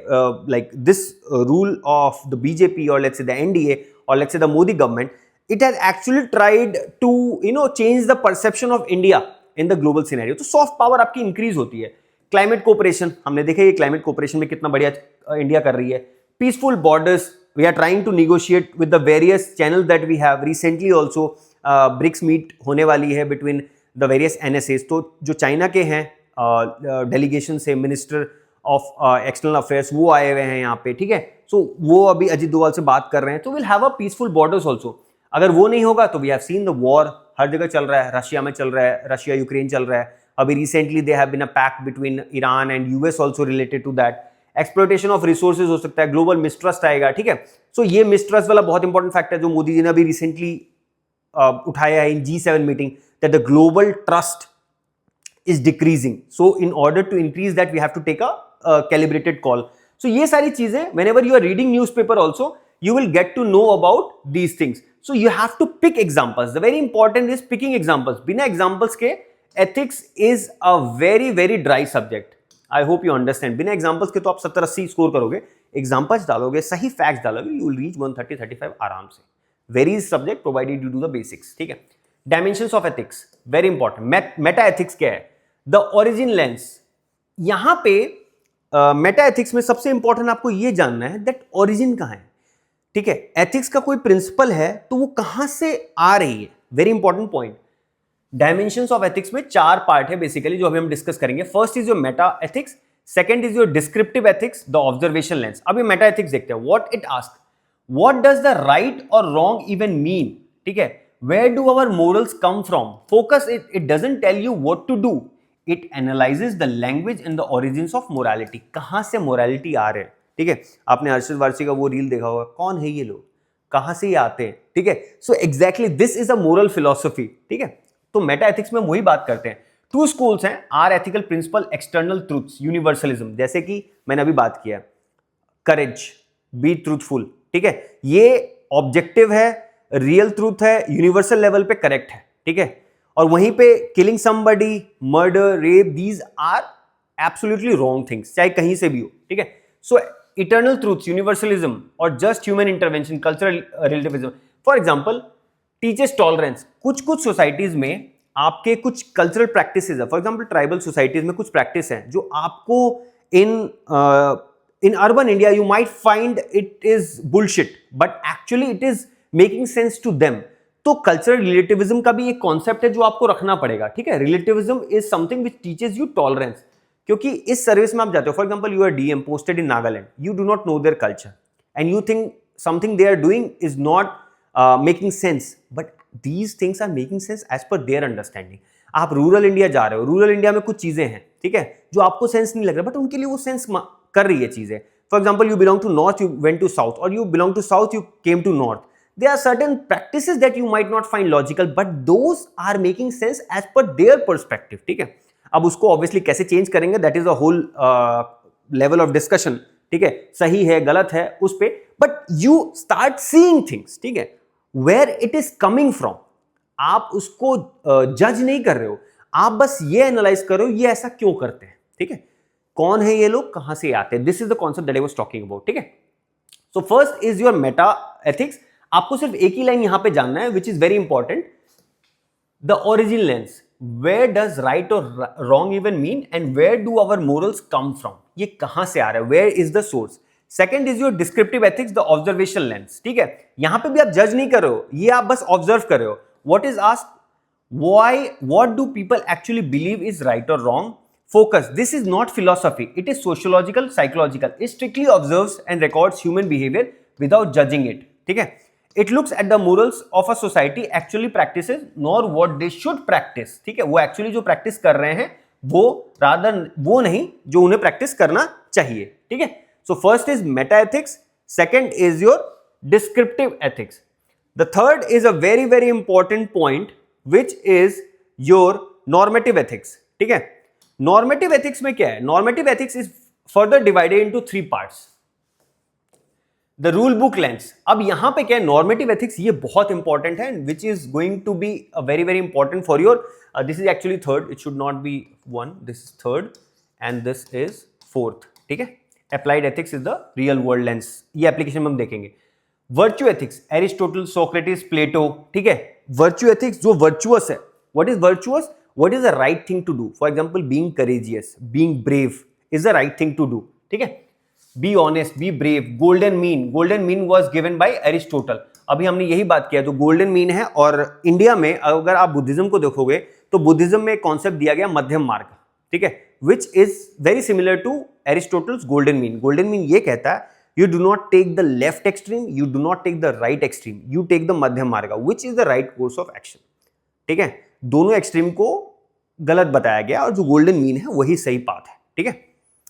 Like this rule of the BJP or let's say the NDA or let's say the Modi government, it has actually tried to change the perception of India in the global scenario. तो soft power आपकी increase होती है। Climate cooperation, हमने देखा ये climate cooperation में कितना बढ़िया इंडिया कर रही है। Peaceful borders, we are trying to negotiate with the various channel that we have. Recently also BRICS meet होने वाली है बिटवीन द वेरियस एनएसएस। तो जो चाइना के हैं डेलीगेशन से, मिनिस्टर ऑफ एक्सटर्नल अफेयर्स, वो आए हुए हैं यहाँ पे, ठीक है? सो वो अभी अजीत डोभाल से बात कर रहे हैं। तो will have a peaceful borders also. अगर वो नहीं होगा तो we have seen the war, हर जगह चल रहा है, रशिया में चल रहा है, रशिया यूक्रेन चल रहा है। अभी recently they have been a pact between Iran and US also related to that. Exploitation of resources हो सकता है, ग्लोबल मिसट्रस्ट आएगा, ठीक है? सो ये मिसट्रस्ट वाला बहुत इंपॉर्टेंट फैक्टर है जो मोदी जी ने अभी रिसेंटली उठाया है in G7 meeting, that the global trust is decreasing. So in order to increase that we have to take a calibrated call. So ये सारी चीजें, whenever you are reading newspaper also, you will get to know about these things. So you have to pick examples. The very important is picking examples. बिना examples के ethics is a very very dry subject. I hope you understand. बिना examples के तो आप 70-80 score करोगे, examples डालोगे, सही facts डालोगे, you will reach 130-35 आराम से। Very subject provided you do the basics, ठीक है? Dimensions of ethics, very important. Meta ethics क्या है? The origin lens. यहाँ पे मेटा एथिक्स में सबसे इंपॉर्टेंट आपको ये जानना है दैट ओरिजिन कहाँ है, ठीक है? एथिक्स का कोई प्रिंसिपल है तो वो कहां से आ रही है, very important point. Dimensions of ethics में 4 पार्ट है बेसिकली जो अभी हम डिस्कस करेंगे. First is your meta ethics, second is your descriptive ethics, the observation lens. अभी मेटा एथिक्स देखते हैं. What it ask, what does the right और रॉन्ग इवन मीन. ठीक है, where do our morals come from. Focus, it doesn't tell you what to do, it analyzes the language and the origins of morality. कहां से morality आ रहे हैं. ठीक है, आपने हर्षद वारसी का वो रील देखा होगा, कौन है ये लोग, कहां से ये आते हैं. ठीक है, so exactly this is a moral philosophy. ठीक है, तो मेटा एथिक्स में वही बात करते हैं. 2 स्कूल्स हैं, are ethical principle, external truths, universalism. जैसे कि मैंने अभी बात किया, करेज, बी ट्रूथफुल. ठीक है, ये ऑब्जेक्टिव है, रियल ट्रूथ है, यूनिवर्सल लेवल पे करेक्ट है. ठीक है, और वहीं पे killing somebody, murder, rape, these are absolutely wrong things, चाहे कहीं से भी हो. ठीक है, सो इटर्नल ट्रूथ्स, यूनिवर्सलिज्म और just human intervention, cultural relativism. For example teachers tolerance. कुछ कुछ सोसाइटीज में आपके कुछ कल्चरल प्रैक्टिसेस है. फॉर एग्जांपल ट्राइबल सोसाइटीज में कुछ प्रैक्टिस हैं जो आपको in urban India you might find it is bullshit, but actually it is making sense to them. तो कल्चरल रिलेटिविज्म का भी एक कॉन्सेप्ट है जो आपको रखना पड़ेगा. ठीक है, relativism is something which teaches you tolerance. क्योंकि इस सर्विस में आप जाते हो, for example you are DM posted in Nagaland, you do not know their culture and you think something they are doing is not making sense, but these things are making sense as per their understanding. आप rural India जा रहे हो, rural India में कुछ चीजें हैं, ठीक है, जो आपको सेंस नहीं लग रहा, बट उनके लिए वो सेंस कर रही है चीजें. For example you belong to north, you went to south, और you belong to south, you came to north. There are certain practices that you might not find logical, but those are making sense as per their perspective. ठीक है, अब उसको obviously कैसे change करेंगे, that is a whole level of discussion. ठीक है, सही है गलत है उस पे, but you start seeing things. ठीक है, where it is coming from. आप उसको जज नहीं कर रहे हो, आप बस ये एनालाइज कर रहे हो ये ऐसा क्यों करते हैं. ठीक है, कौन है ये लोग, कहां से आते हैं. This is the concept that I was talking about. ठीक है, so first is your meta ethics. आपको सिर्फ एक ही लाइन यहां पे जानना है, which is very important, the origin lens. Where does right और wrong even mean and where do our morals come from. ये कहां से आ रहा है, where is the source. Second is your descriptive ethics, the observation lens. ठीक है, यहां पे भी आप जज नहीं कर रहे हो, ये आप बस ऑब्जर्व कर रहे हो. What is asked, why, what do people actually believe is right और wrong. Focus, this is not philosophy, it is sociological, psychological. It strictly observes and records human behavior without judging it. ठीक है, it looks at the morals of a society actually practices, nor what they should practice. ठीक है, वो actually जो practice कर रहे हैं वो rather वो नहीं जो उन्हें practice करना चाहिए. ठीक है, so first is meta ethics, second is your descriptive ethics, the third is a very very important point which is your normative ethics. ठीक है, नॉर्मेटिव एथिक्स में क्या है, normative ethics is further divided into 3 parts. The rule book lens. अब यहां पे क्या है, नॉर्मेटिव एथिक्स ये बहुत इंपॉर्टेंट है, which is going to be very very important for your, this is actually third, it should not be 1, this is third and this is fourth. ठीक है, applied ethics is the real world lens, ये application में हम देखेंगे. Virtue ethics, Aristotle, Socrates, Plato. ठीक है, virtue ethics जो virtuous है, what is virtuous, what is the right thing to do. For example, being courageous, being brave is the right thing to do. ठीक है, be honest, be brave. golden mean was given by Aristotle. अभी हमने यही बात किया, तो golden mean है. और इंडिया में अगर आप बुद्धिज्म को देखोगे तो बुद्धिज्म में कॉन्सेप्ट दिया गया मध्यम मार्ग. ठीक है, which is very similar to Aristotle's golden mean. golden mean ये कहता है you do not take the left extreme, you do not take the right extreme, you take the मध्यम मार्ग, which is the right course of action. ठीक है, दोनों extreme को गलत बताया गया और जो गोल्डन मीन है वही सही पाथ है. ठीक है,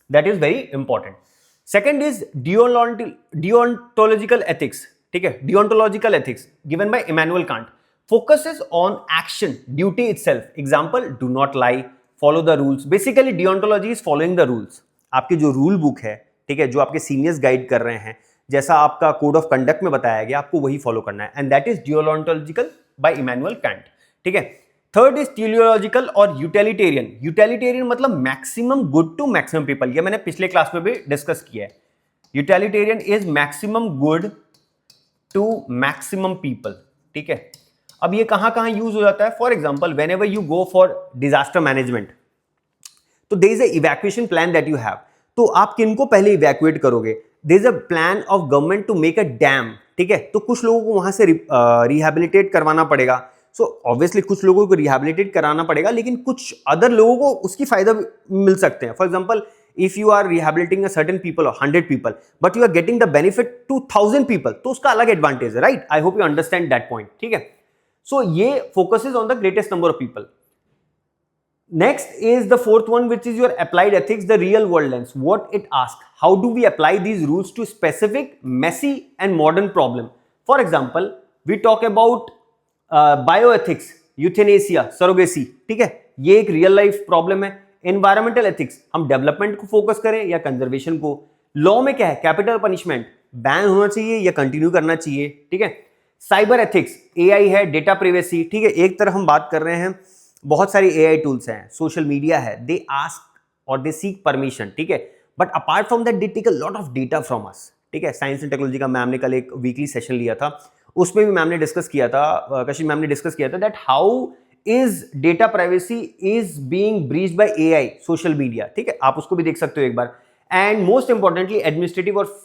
that is very important. Second is deontological ethics. ठीक है, deontological ethics given by Immanuel Kant focuses on action, duty itself. Example, do not lie, follow the rules. Basically deontology is following the rules. आपके जो rule book है, ठीक है, जो आपके seniors guide कर रहे हैं, जैसा आपका कोड ऑफ कंडक्ट में बताया गया, आपको वही फॉलो करना है, and that is deontological by Immanuel Kant. ठीक है, थर्ड इज टेलियोलॉजिकल और यूटिलिटेरियन. यूटिलिटेरियन मतलब maximum good to maximum people, ये मैंने पिछले क्लास में भी डिस्कस किया है. Utilitarian is maximum good to maximum people. ठीक है, अब ये कहां कहां यूज हो जाता है. For example, whenever you go for disaster management, तो there is a evacuation plan that you have. तो आप किनको पहले इवैक्यूएट करोगे. There is a plan of government to make a dam. ठीक है, तो कुछ लोगों को वहां से रिहैबिलिटेट करवाना पड़ेगा. सो ऑब्वियसली कुछ लोगों को रिहैबिलिटेट कराना पड़ेगा, लेकिन कुछ अदर लोगों को उसकी फायदा मिल सकते हैं. For example, if you are rehabilitating a certain people और 100 people but you are getting the benefit to 1000 people, तो उसका अलग एडवांटेज है, right? I hope you understand that point. ठीक है, सो ये focuses on the greatest number of people. Next is the fourth one, which is your applied ethics, the real world lens. What it asks, how do we apply these rules to specific, messy and modern problem? For example, we talk about bioethics, euthanasia, surrogacy. ठीक है, ये एक real life problem है. Environmental ethics, हम development को focus करें या conservation को. लॉ में क्या है, कैपिटल पनिशमेंट बैन होना चाहिए या कंटिन्यू करना चाहिए. ठीक है, साइबर एथिक्स, एआई है, डेटा प्राइवेसी. ठीक है, एक तरफ हम बात कर रहे हैं, बहुत सारी एआई टूल्स हैं, सोशल मीडिया है, दे आस्क और दे सीक परमिशन. ठीक है, but apart from that they take a lot of data from us. ठीक है, साइंस एंड टेक्नोलॉजी का मैम ने कल एक वीकली सेशन लिया था, उसमें भी मैम ने डिस्कस किया था, कशिश मैम ने डिस्कस किया था that how is data privacy is being breached by AI, social media. ठीक है, आप उसको भी देख सकते हो एक बार. एंड मोस्ट इंपॉर्टेंटली एडमिनिस्ट्रेटिव और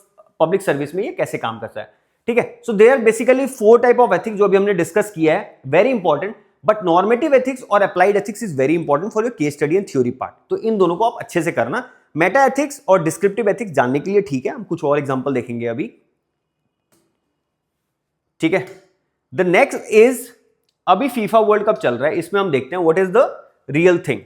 पब्लिक सर्विस में ये कैसे काम करता है. ठीक है, so there are basically 4 type of ethics जो अभी हमने डिस्कस किया है, very important. But normative ethics और applied ethics is very important for your case study and theory part. तो इन दोनों को आप अच्छे से करना. मेटा एथिक्स और डिस्क्रिप्टिव एथिक्स जानने के लिए ठीक है, हम कुछ और एग्जांपल देखेंगे अभी. ठीक है, द नेक्स्ट इज, अभी फीफा वर्ल्ड कप चल रहा है, इसमें हम देखते हैं what is the real thing.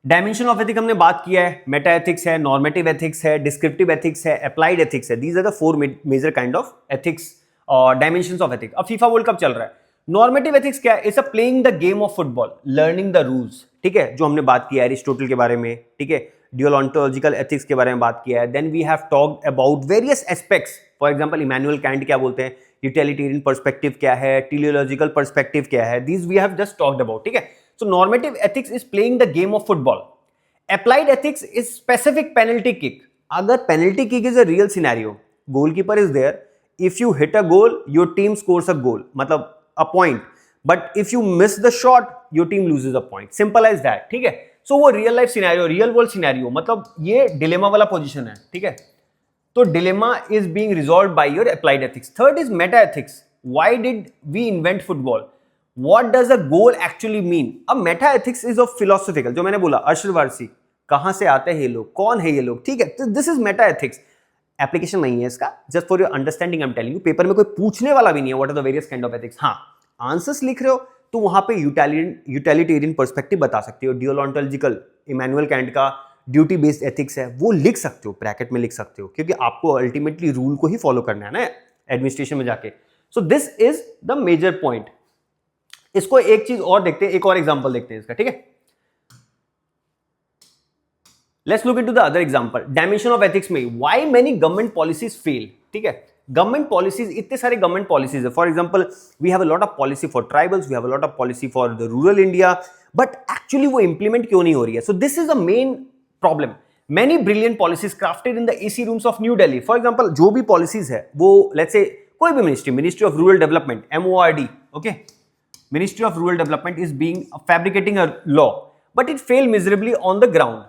Dimension of ethics हमने बात किया है, मेटा एथिक्स है, नॉर्मेटिव एथिक्स है, डिस्क्रिप्टिव एथिक्स है, अप्लाइड एथिक्स है. These are the 4 major kind of ethics और डायमेंशंस ऑफ एथिक्स. अब फीफा वर्ल्ड कप चल रहा है. नॉर्मेटिव एथिक्स क्या है? It's a playing the game of football, learning the rules. ठीक है, जो हमने बात किया है एरिस्टोटल के बारे में. ठीक है, डियोलॉन्टोलॉजिकल एथिक्स के बारे में बात किया है. Then we have talked about various aspects. For example, Immanuel Kant क्या बोलते हैं, यूटिलिटेरियन पर्सपेक्टिव क्या है, टेलियोलॉजिकल पर्सपेक्टिव क्या है, these we have just talked about. ठीक है, so normative ethics is playing the game of football. Applied ethics is specific penalty kick. अगर penalty kick is a real scenario, goalkeeper is there, if you hit a goal your team scores a goal, मतलब a point, but if you miss the shot your team loses a point, simple as that. ठीक है, so वो real life scenario, real world scenario, मतलब ये dilemma वाला position है. ठीक है, तो dilemma is being resolved by your applied ethics. Third is meta ethics. Why did we invent football? What does a goal actually mean? अब meta ethics is of philosophical, जो मैंने बोला अरशद वारसी, कहां से आते हैं ये लोग, कौन है ये लोग. ठीक है, तो this is meta ethics. Application नहीं है इसका, just for your understanding I am telling you. Paper में कोई पूछने वाला भी नहीं है what are the various kind of ethics. हाँ, आंसर्स लिख रहे हो तो वहां पे यूटिलिटेरियन पर्सपेक्टिव बता सकते हो, डियोलॉन्टोलॉजिकल, इमैनुअल कैंट का ड्यूटी बेस्ड एथिक्स है, वो लिख सकते हो, ब्रैकेट में लिख सकते हो, क्योंकि आपको अल्टीमेटली रूल को ही फॉलो करना है ना एडमिनिस्ट्रेशन में जाके. So this is the major point. इसको एक चीज और देखते हैं, एक और एग्जाम्पल देखते हैं इसका. ठीक है, Let's look into the other example. Dimension of ethics में why many government policies fail. ठीक है, गवर्नमेंट पॉलिसीज, इतने सारे गवर्नमेंट पॉलिसीज है. For example, we have a lot of policy for tribals, we have a lot of policy for the rural India, but actually वो implement क्यों नहीं हो रही है? So this is a main problem. Many brilliant policies crafted in the AC rooms of New Delhi. For example, जो भी policies है वो लेट्स से कोई भी ministry of rural development, MORD, okay, ministry of rural development is being fabricating a law, but it fail miserably on the ground.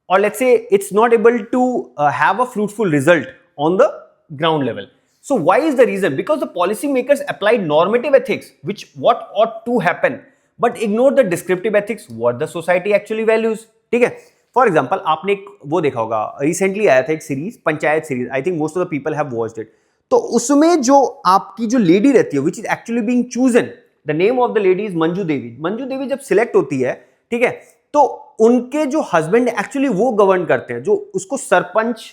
Or let's say it's not able to have a fruitful result on the ground level. So why is the reason? Because the policymakers applied normative ethics, which what ought to happen, but ignore the descriptive ethics, what the society actually values. ठीक है, for example आपने एक वो देखा होगा, recently आया था एक series, Panchayat series. I think most of the people have watched it. तो उसमें जो आपकी जो लेडी रहती है, which is actually being chosen, the name of the lady is Manju Devi. Manju Devi जब सिलेक्ट होती है, ठीक है, तो उनके जो हस्बैंड एक्चुअली वो गवर्न करते हैं, जो उसको सरपंच,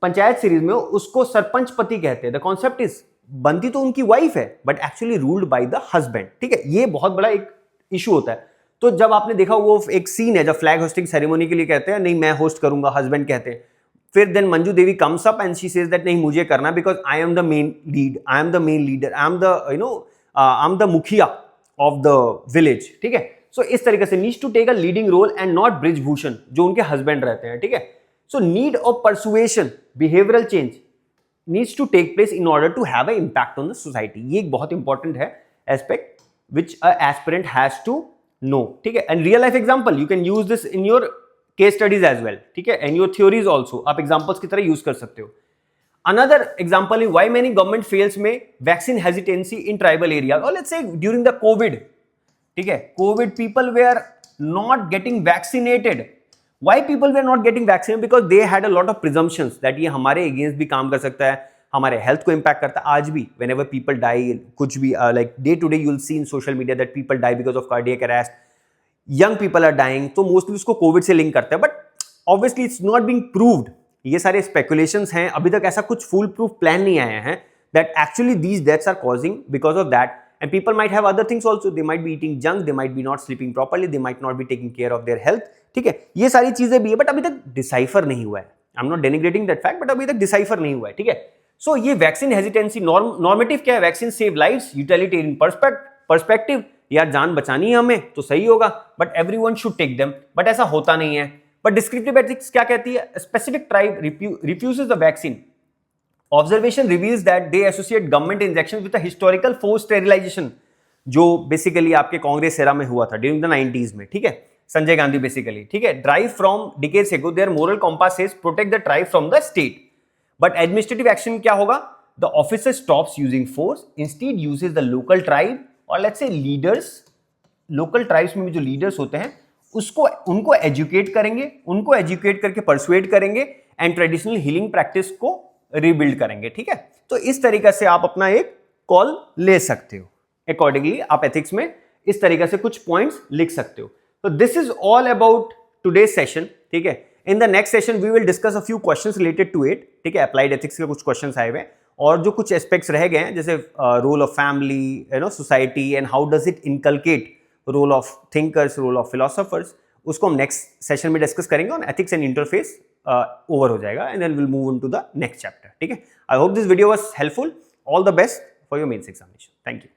पंचायत सीरीज में उसको सरपंच पति कहते हैं. द कॉन्सेप्ट इज, बनती तो उनकी वाइफ है but actually ruled by the husband. ठीक है, ये बहुत बड़ा एक इशू होता है. तो जब आपने देखा वो एक सीन है जब फ्लैग होस्टिंग सेरेमनी के लिए कहते हैं नहीं मैं होस्ट करूंगा, हस्बैंड कहते हैं. फिर then Manju Devi comes up and she says that नहीं मुझे करना, because I am the main lead, I am the main leader, I am the I am the mukhiya of the village. ठीक है, सो इस तरीके से needs to take a leading role and not Brijbhushan जो उनके हस्बैंड रहते हैं. ठीक है, so need of persuasion, behavioural change needs to take place in order to have a impact on the society. ये एक बहुत इंपॉर्टेंट है aspect which a aspirant has to know. ठीक है, and real life example you can use this in your case studies as well. ठीक है, and your theories also आप examples की तरह यूज कर सकते हो. Another example is why many government fails में vaccine hesitancy in tribal areas, or let's say during the COVID, ठीक है, COVID people were not getting vaccinated. Why people were not getting vaccinated? Because they had a lot of presumptions that ये हमारे against भी काम कर सकता है, हमारे health को impact करता है. आज भी whenever people die, कुछ भी like day to day you'll see in social media that people die because of cardiac arrest. Young people are dying, तो mostly उसको COVID से link करते हैं, but obviously it's not being proved. ये सारे speculations हैं, अभी तक ऐसा कुछ फुल प्रूफ प्लान नहीं आया है that actually these deaths are causing because of that. And people might have other things also, they might be eating junk, they might be not sleeping properly, they might not be taking care of their health. ठीक है, ये सारी चीजें भी है, but अभी तक decipher नहीं हुआ है. I am not denigrating that fact, but अभी तक डिसाइफर नहीं हुआ है. ठीक है, सो ये वैक्सीन हेजिटेंसी नॉर्मेटिव क्या है? Vaccine save lives, utilitarian perspective, यार जान बचानी है हमें तो सही होगा, but everyone should take them, but ऐसा होता नहीं है. बट डिस्क्रिप्टिव एथिक्स क्या कहती है? Specific tribe refuses the vaccine. Observation reveals that they associate government injection with a historical force sterilization, जो बेसिकली आपके कांग्रेस एरा में हुआ था ड्यूरिंग द 90s में. ठीक है, संजय गांधी बेसिकली. ठीक है, drive from decades ago their moral compass is protect the tribe from the state. But administrative action क्या होगा? The officer stops using force, instead uses the local tribe और let's say leaders. Local tribes में भी जो leaders होते हैं उनको educate करेंगे, उनको एजुकेट करके परसुएड करेंगे एंड ट्रेडिशनल हीलिंग प्रैक्टिस को रिबिल्ड करेंगे. ठीक है, तो इस तरीके से आप अपना एक कॉल ले सकते हो. अकॉर्डिंगली आप एथिक्स में इस तरीके से कुछ पॉइंट्स लिख सकते हो. तो this is all about today's session. ठीक है, in the next session we will discuss a few questions related to it. ठीक है, अप्लाइड एथिक्स के कुछ क्वेश्चंस आए हुए हैं और जो कुछ एस्पेक्ट्स रह गए हैं, जैसे role of family, society and how does it inculcate role of thinkers, role of philosophers, उसको हम नेक्स्ट सेशन में डिस्कस करेंगे on ethics and interface. Over हो जाएगा and then will move on to the next chapter. ठीक है, I hope this video was helpful. All the best for your mains examination. Thank you.